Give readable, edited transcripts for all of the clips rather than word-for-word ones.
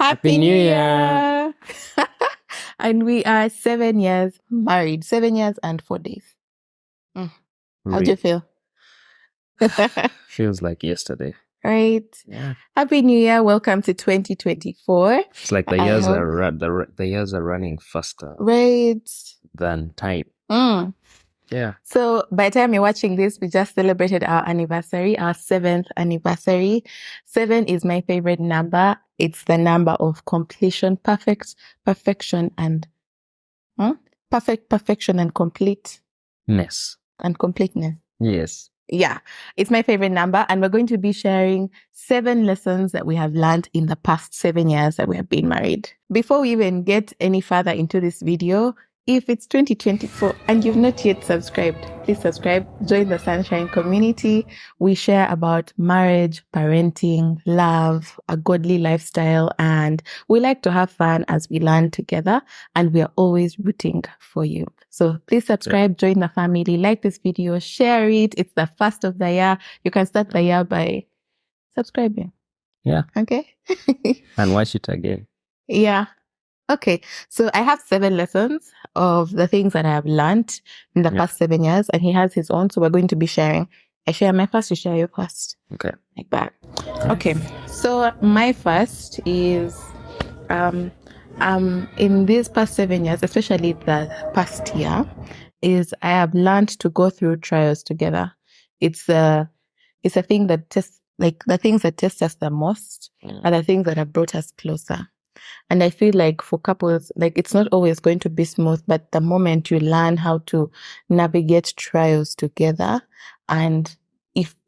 Happy New Year! And we are 7 years married, 7 years and 4 days. How do you feel? Feels like yesterday. Right. Yeah. Happy New Year. Welcome to 2024. It's like the years the years are running faster Right. than time. Yeah. So by the time you're watching this, we just celebrated our anniversary, our 7th anniversary. 7 is my favorite number. It's the number of completion, perfection and perfection and completeness. Yes. Yeah, it's my favorite number. And we're going to be sharing 7 lessons that we have learned in the past 7 years that we have been married. Before we even get any further into this video, if it's 2024 and you've not yet subscribed, please subscribe, join the Sunshine community. We share about marriage, parenting, love, a godly lifestyle, and we like to have fun as we learn together, and we are always rooting for you. So please subscribe, join the family, like this video, share it. It's the first of the year. You can start the year by subscribing. Yeah. Okay. And watch it again. Yeah. Okay, so I have 7 lessons of the things that I have learned in the past 7 years, and he has his own. So we're going to be sharing. I share my first, you share your first. Okay. Like that. Okay, so my first is, in these past 7 years, especially the past year, is I have learned to go through trials together. It's a thing that tests, like the things that test us the most are the things that have brought us closer. And I feel like for couples, like it's not always going to be smooth, but the moment you learn how to navigate trials together, and if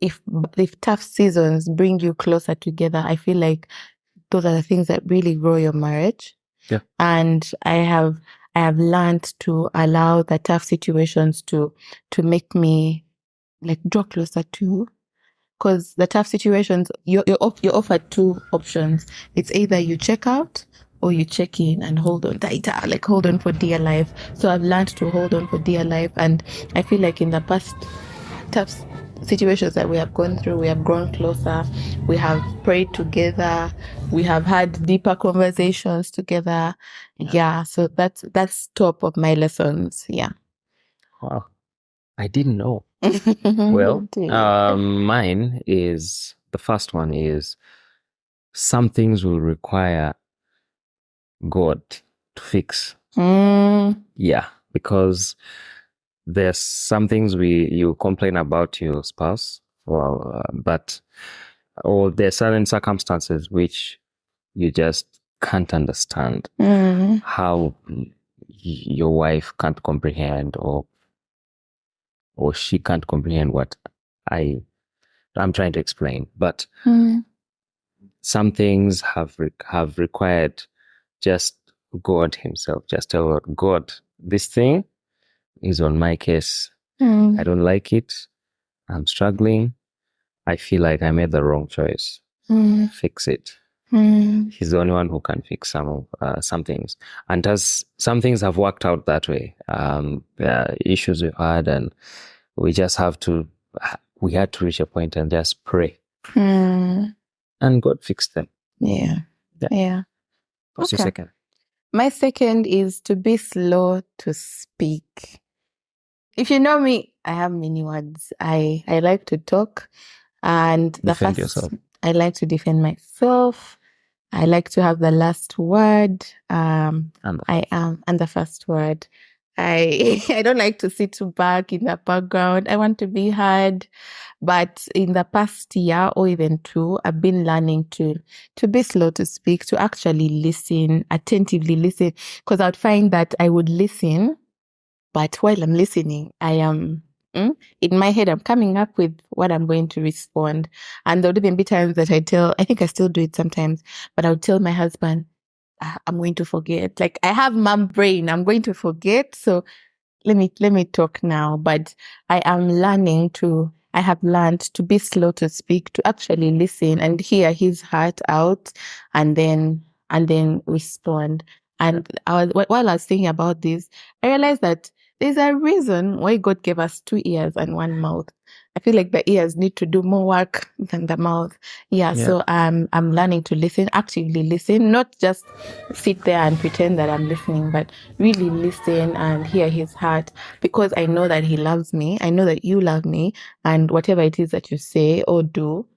tough seasons bring you closer together, I feel like those are the things that really grow your marriage. Yeah. And I have learned to allow the tough situations to make me like draw closer to you. Because the tough situations, you're offered 2 options. It's either you check out or you check in and hold on tighter, like hold on for dear life. So I've learned to hold on for dear life. And I feel like in the past tough situations that we have gone through, we have grown closer. We have prayed together. We have had deeper conversations together. Yeah. So that's top of my lessons. Yeah. Wow. I didn't know. Well, mine is, the first one is, some things will require God to fix. Yeah, because there's some things you complain about your spouse, or there's certain circumstances which you just can't understand how your wife can't comprehend, or she can't comprehend what I'm trying to explain. But some things have required just God himself. Just tell God, this thing is on my case. I don't like it. I'm struggling. I feel like I made the wrong choice. Fix it. He's the only one who can fix some things. And as some things have worked out that way, there are issues we had, and we just had to reach a point and just pray. And God fixed them. Yeah. What's your second? My second is to be slow to speak. If you know me, I have many words. I like to talk, and Defend yourself. I like to defend myself. I like to have the last word. And the first word. I don't like to sit back in the background. I want to be heard. But in the past year or even 2, I've been learning to be slow to speak, to actually listen, attentively listen. Because I would find that I would listen, but while I'm listening, I am in my head, I'm coming up with what I'm going to respond. And there would even be times that I think I still do it sometimes, but I would tell my husband, I'm going to forget. Like, I have mom brain, I'm going to forget. So let me talk now. But I have learned to be slow to speak, to actually listen and hear his heart out, and then respond. And while I was thinking about this, I realized that there's a reason why God gave us 2 ears and 1 mouth. I feel like the ears need to do more work than the mouth. Yeah. So I'm learning to listen, actively listen, not just sit there and pretend that I'm listening, but really listen and hear his heart, because I know that he loves me. I know that you love me, and whatever it is that you say or do,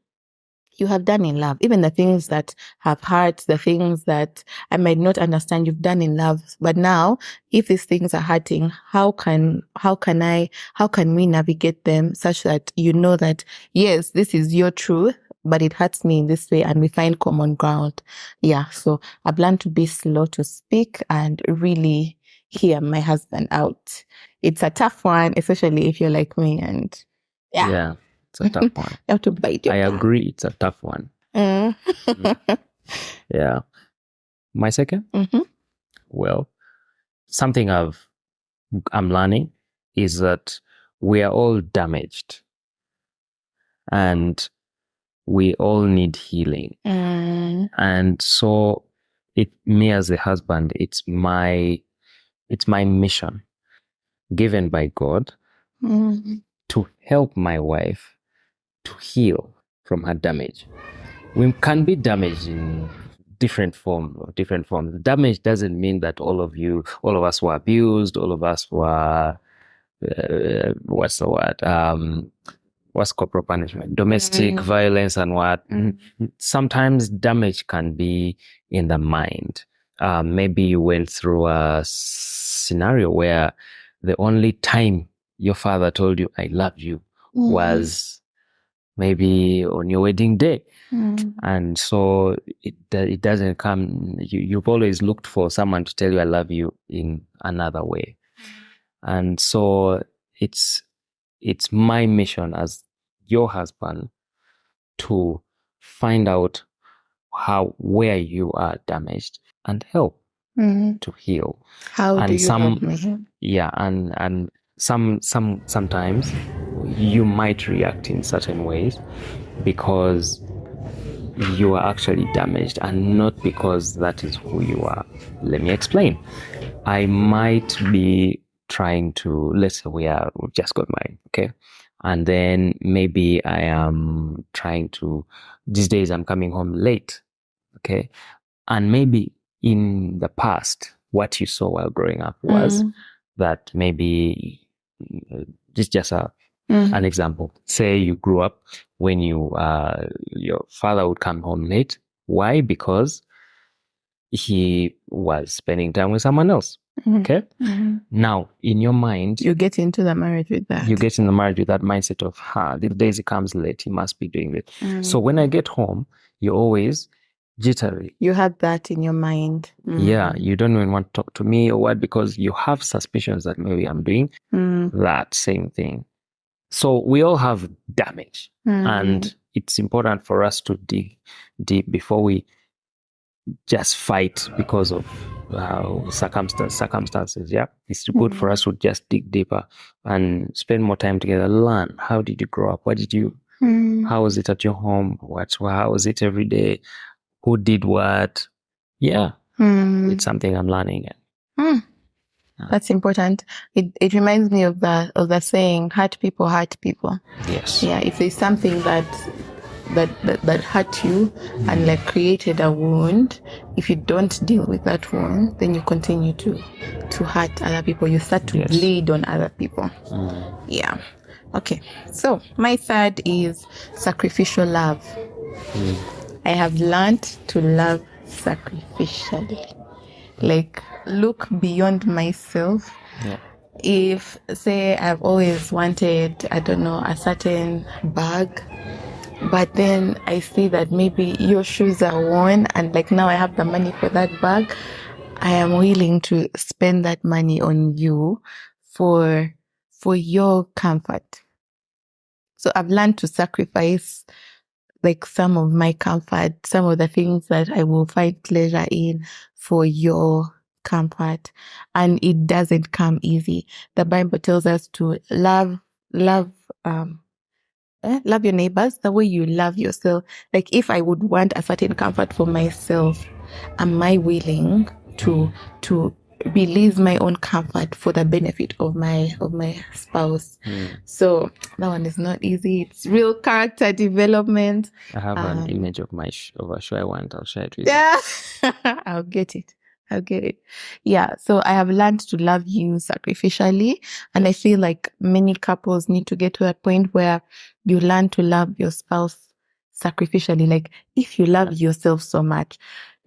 you have done in love. Even the things that have hurt, the things that I might not understand, you've done in love. But now, if these things are hurting, how can we navigate them such that you know that, yes, this is your truth, but it hurts me in this way, and we find common ground. Yeah. So I've learned to be slow to speak and really hear my husband out. It's a tough one, especially if you're like me, and yeah, it's a tough one. You have to bite your tongue. Agree, it's a tough one. Yeah. My second? Well, something I'm learning is that we are all damaged and we all need healing. And so me as a husband, it's my mission given by God to help my wife to heal from her damage. We can be damaged in different forms. Damage doesn't mean that all of us were abused, all of us were what's the word? What's corporal punishment? Domestic violence and what? Sometimes damage can be in the mind. Maybe you went through a scenario where the only time your father told you, I love you, was maybe on your wedding day. And so it doesn't come, you've always looked for someone to tell you I love you in another way. And so it's my mission as your husband to find out where you are damaged and help to heal. How do you help me? Yeah, and sometimes you might react in certain ways because you are actually damaged and not because that is who you are. Let me explain. I might be trying to, let's say we've just got married, okay? And then maybe I am trying to, these days I'm coming home late, okay? And maybe in the past, what you saw while growing up was that maybe, this is just an example. Say you grew up when your father would come home late. Why? Because he was spending time with someone else. Okay. Now, in your mind, you get into the marriage with that. You get in the marriage with that mindset of, the days he comes late, he must be doing it. So when I get home, you're always jittery. You had that in your mind. Yeah, you don't even want to talk to me or what, because you have suspicions that maybe I'm doing that same thing. So we all have damage, and it's important for us to dig deep before we just fight because of circumstances. Yeah, it's good for us to just dig deeper and spend more time together. Learn, how did you grow up? What did you? How was it at your home? How was it every day? Who did what? Yeah, it's something I'm learning. That's important. It reminds me of the saying, hurt people hurt people. Yes. Yeah, if there's something that hurt you and like created a wound, if you don't deal with that wound, then you continue to hurt other people. You start to bleed on other people. Yeah. Okay. So my third is sacrificial love. I have learned to love sacrificially. Like, look beyond myself. Yeah. If, say, I've always wanted, I don't know, a certain bag, but then I see that maybe your shoes are worn and like now I have the money for that bag, I am willing to spend that money on you for your comfort. So I've learned to sacrifice like some of my comfort, some of the things that I will find pleasure in for your comfort. And it doesn't come easy. The Bible tells us to love your neighbors the way you love yourself. Like if I would want a certain comfort for myself, am I willing to release my own comfort for the benefit of my spouse. So that one is not easy. It's real character development. I have an image of a show I want. I'll share it with you. I'll get it. Yeah. So I have learned to love you sacrificially. And I feel like many couples need to get to a point where you learn to love your spouse sacrificially. Like if you love yourself so much,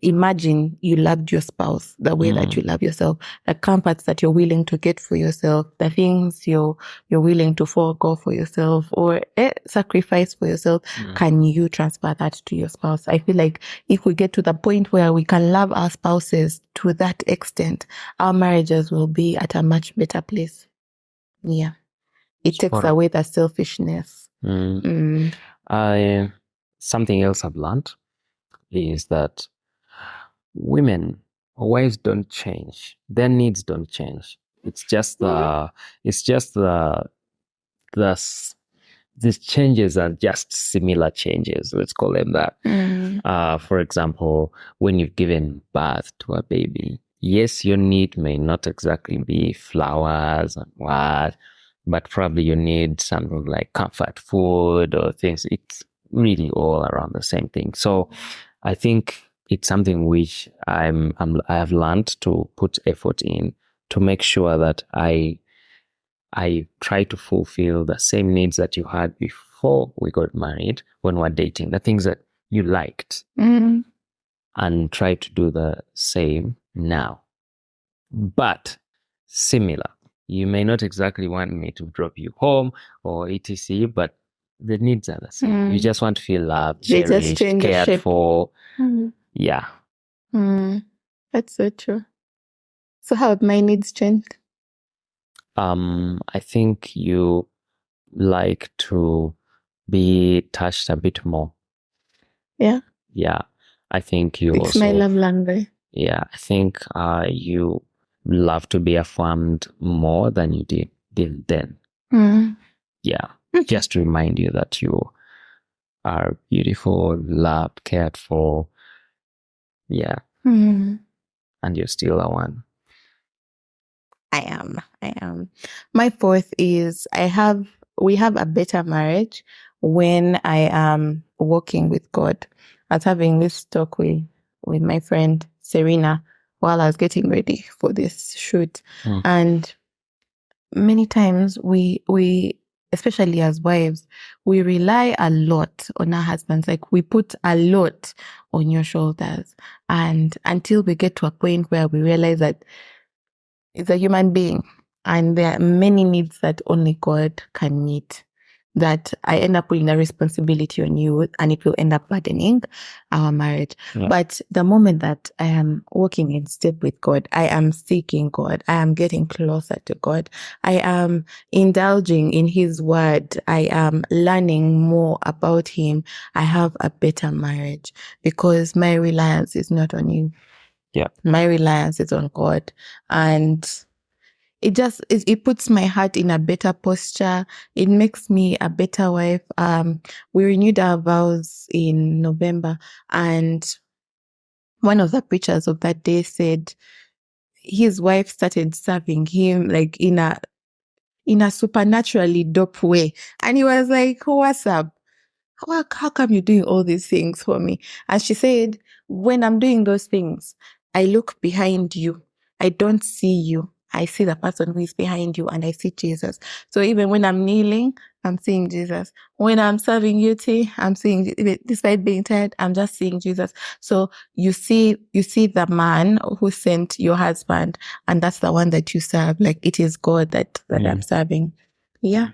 imagine you loved your spouse the way that you love yourself, the comforts that you're willing to get for yourself, the things you're willing to forego for yourself or sacrifice for yourself. Can you transfer that to your spouse? I feel like if we get to the point where we can love our spouses to that extent, our marriages will be at a much better place. Yeah. It takes away the selfishness. Something else I've learned is that women or wives don't change. Their needs don't change. It's just these changes are just similar changes. Let's call them that. For example, when you've given birth to a baby, yes, your need may not exactly be flowers and what, but probably you need something like comfort food or things. It's really all around the same thing. So I think it's something which I have learned to put effort in to make sure that I try to fulfill the same needs that you had before we got married, when we're dating, the things that you liked, and try to do the same now. But similar. You may not exactly want me to drop you home or etc., but the needs are the same. You just want to feel loved, cherished, cared for. Yeah. That's so true. So how have my needs changed? I think you like to be touched a bit more. Yeah. Yeah. I think you it's my love language. Yeah. I think you love to be affirmed more than you did then. Yeah. Just to remind you that you are beautiful, loved, cared for. Yeah. And you're still a one. I am. My fourth is we have a better marriage when I am walking with God. I was having this talk with my friend Serena while I was getting ready for this shoot. And many times we especially as wives, we rely a lot on our husbands. Like we put a lot on your shoulders. And until we get to a point where we realize that it's a human being and there are many needs that only God can meet, that I end up putting the responsibility on you and it will end up burdening our marriage. Yeah. But the moment that I am walking in step with God, I am seeking God, I am getting closer to God, I am indulging in His word, I am learning more about Him, I have a better marriage because my reliance is not on you. Yeah. My reliance is on God. And it puts my heart in a better posture. It makes me a better wife. We renewed our vows in November, and one of the preachers of that day said his wife started serving him like in a supernaturally dope way. And he was like, "What's up? How come you're doing all these things for me?" And she said, "When I'm doing those things, I look behind you. I don't see you. I see the person who is behind you and I see Jesus. So even when I'm kneeling, I'm seeing Jesus. When I'm serving you tea, I'm seeing, despite being tired, I'm just seeing Jesus. So you see the man who sent your husband, and that's the one that you serve. Like it is God that I'm serving." Yeah.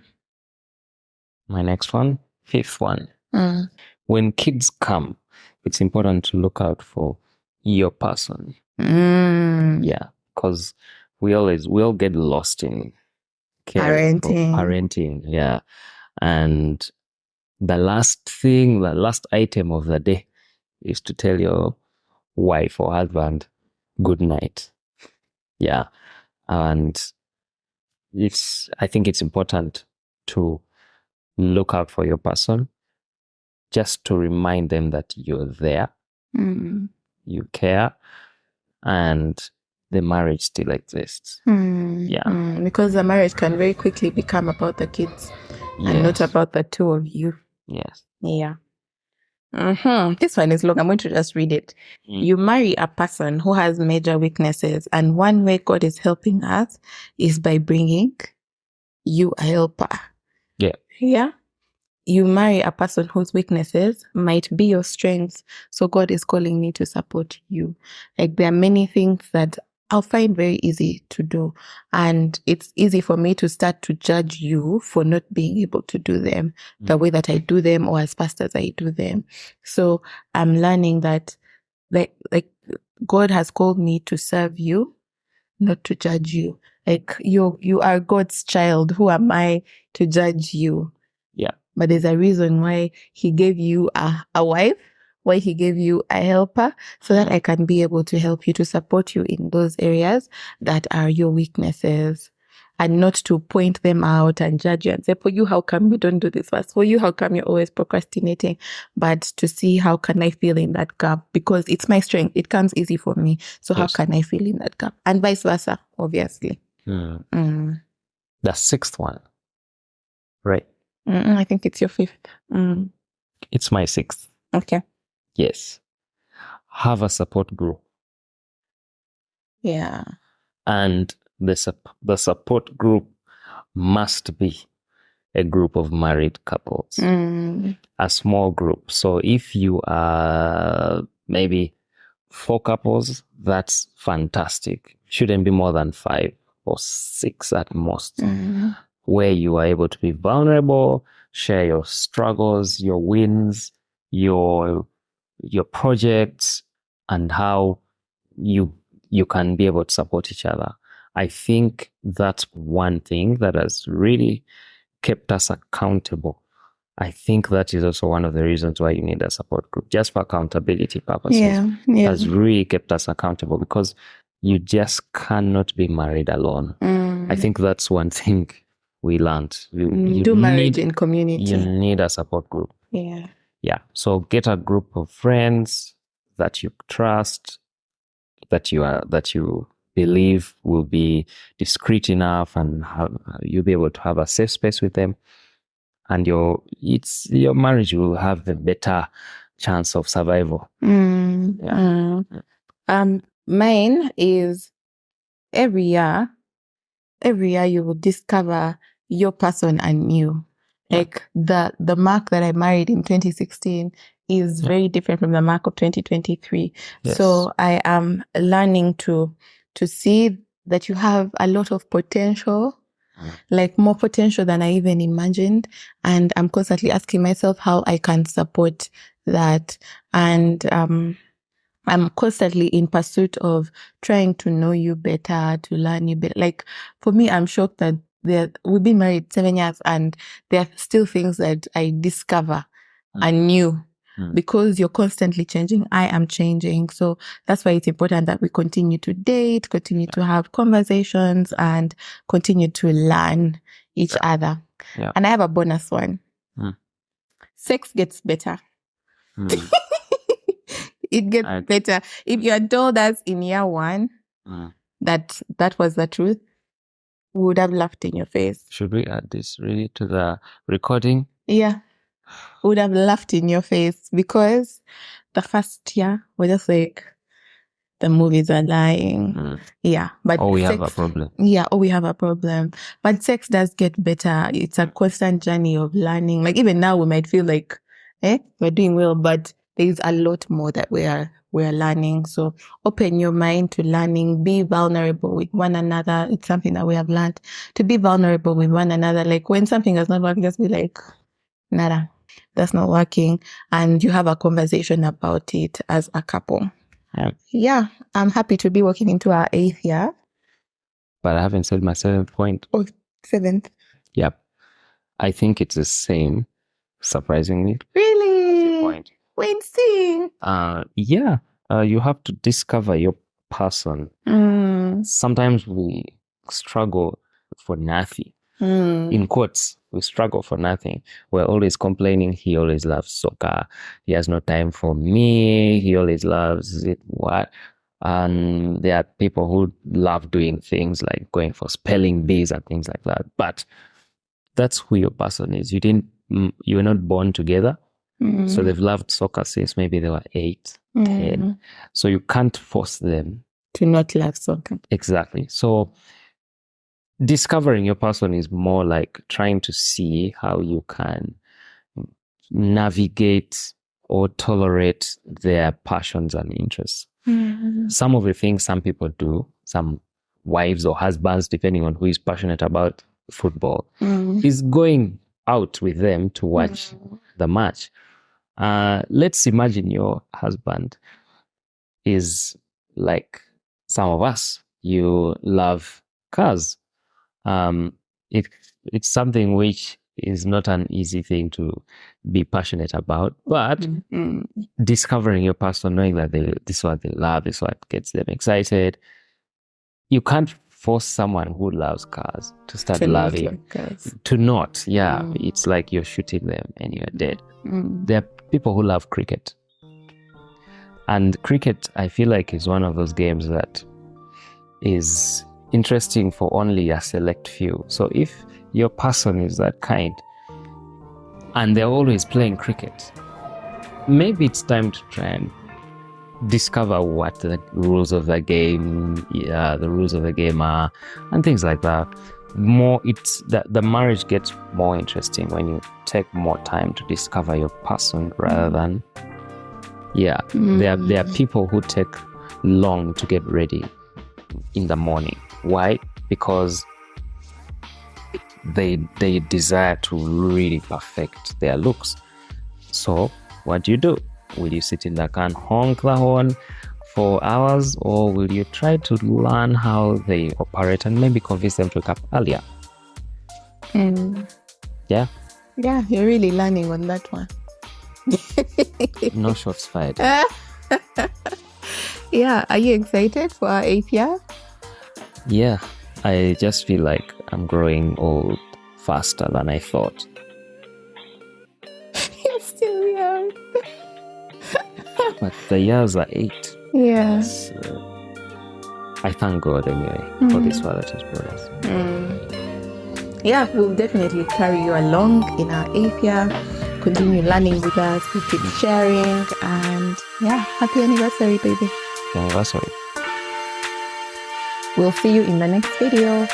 My next one, fifth one. When kids come, it's important to look out for your person. Yeah, because we all get lost in parenting. Yeah. And the last item of the day is to tell your wife or husband good night. Yeah. And I think it's important to look out for your person, just to remind them that you're there, you care, and the marriage still exists. Because the marriage can very quickly become about the kids and not about the two of you. Yes. Yeah. This one is long. I'm going to just read it. You marry a person who has major weaknesses, and one way God is helping us is by bringing you a helper. Yeah. You marry a person whose weaknesses might be your strengths. So God is calling me to support you. Like, there are many things that I'll find very easy to do. And it's easy for me to start to judge you for not being able to do them the way that I do them or as fast as I do them. So I'm learning that like God has called me to serve you, not to judge you. Like, you are God's child. Who am I to judge you? Yeah. But there's a reason why he gave you a wife, why he gave you a helper, so that I can be able to help you, to support you in those areas that are your weaknesses, and not to point them out and judge you and say, for you, how come you don't do this first? For you, how come you're always procrastinating? But to see how can I fill in that gap, because it's my strength. It comes easy for me. So how can I fill in that gap? And vice versa, obviously. The sixth one, right? I think it's your fifth. It's my sixth. Okay. Yes. Have a support group. Yeah. And the support group must be a group of married couples. A small group. So if you are maybe 4 couples, that's fantastic. Shouldn't be more than 5 or 6 at most. Where you are able to be vulnerable, share your struggles, your wins, your projects, and how you can be able to support each other. I think that's one thing that has really kept us accountable. I think that is also one of the reasons why you need a support group, just for accountability purposes. It has really kept us accountable, because you just cannot be married alone. I think that's one thing we learned. You do marriage in community. You need a support group. Yeah. So get a group of friends that you trust, that you believe will be discreet enough, and you'll be able to have a safe space with them, and your marriage will have a better chance of survival. Mine is every year you will discover your person anew. Like, the Mark that I married in 2016 is very different from the Mark of 2023. So I am learning to see that you have a lot of potential, like more potential than I even imagined. And I'm constantly asking myself how I can support that. And I'm constantly in pursuit of trying to know you better, to learn you better. Like, for me, I'm shocked that we've been married 7 years and there are still things that I discover anew, because you're constantly changing. I am changing. So that's why it's important that we continue to date, continue to have conversations, and continue to learn each other. And I have a bonus one. Sex gets better. It gets better. If you had told us in year 1 that was the truth, we would have laughed in your face. Should we add this really to the recording? Yeah. We would have laughed in your face, because the first year we're just like, the movies are lying. Yeah. But we have a problem. Yeah, we have a problem. But sex does get better. It's a constant journey of learning. Like, even now we might feel like, we're doing well, but there's a lot more that we're learning. So open your mind to learning. Be vulnerable with one another. It's something that we have learned, to be vulnerable with one another. Like, when something does not work, just be like, nada, that's not working. And you have a conversation about it as a couple. Yeah, I'm happy to be walking into our 8th year. But I haven't said my 7th point. Oh, 7th. Yep. I think it's the same, surprisingly. Really? Point. Wait, see. Yeah. You have to discover your person. Sometimes we struggle for nothing. In quotes, we struggle for nothing. We're always complaining. He always loves soccer. He has no time for me. He always loves it. What? And there are people who love doing things like going for spelling bees and things like that. But that's who your person is. You were not born together. So they've loved soccer since maybe they were 8, 10. So you can't force them to not love soccer. Exactly. So discovering your person is more like trying to see how you can navigate or tolerate their passions and interests. Some of the things some people do, some wives or husbands, depending on who is passionate about football, is going out with them to watch the match. Let's imagine your husband is like some of us. You love cars. It's something which is not an easy thing to be passionate about, but discovering your person, knowing that this is what they love, this is what gets them excited. You can't force someone who loves cars to start loving cars. To not. It's like you're shooting them and you're dead. There are people who love cricket. And cricket, I feel like, is one of those games that is interesting for only a select few. So if your person is that kind and they're always playing cricket, maybe it's time to try and discover what the rules of the game are and things like that. The marriage gets more interesting when you take more time to discover your person rather than there are people who take long to get ready in the morning. Why? Because they desire to really perfect their looks. So what do? Will you sit in the car and honk the horn for hours, or will you try to learn how they operate and maybe convince them to wake up earlier? Yeah, you're really learning on that one. No shots fired. Yeah, are you excited for our 8th year? Yeah, I just feel like I'm growing old faster than I thought. You're still young. But the years are 8. Yeah. I thank God anyway for this far that He's brought us. Yeah, we'll definitely carry you along in our 8th year. Continue learning with us. We'll keep sharing. And happy anniversary, baby. Happy anniversary. We'll see you in the next video.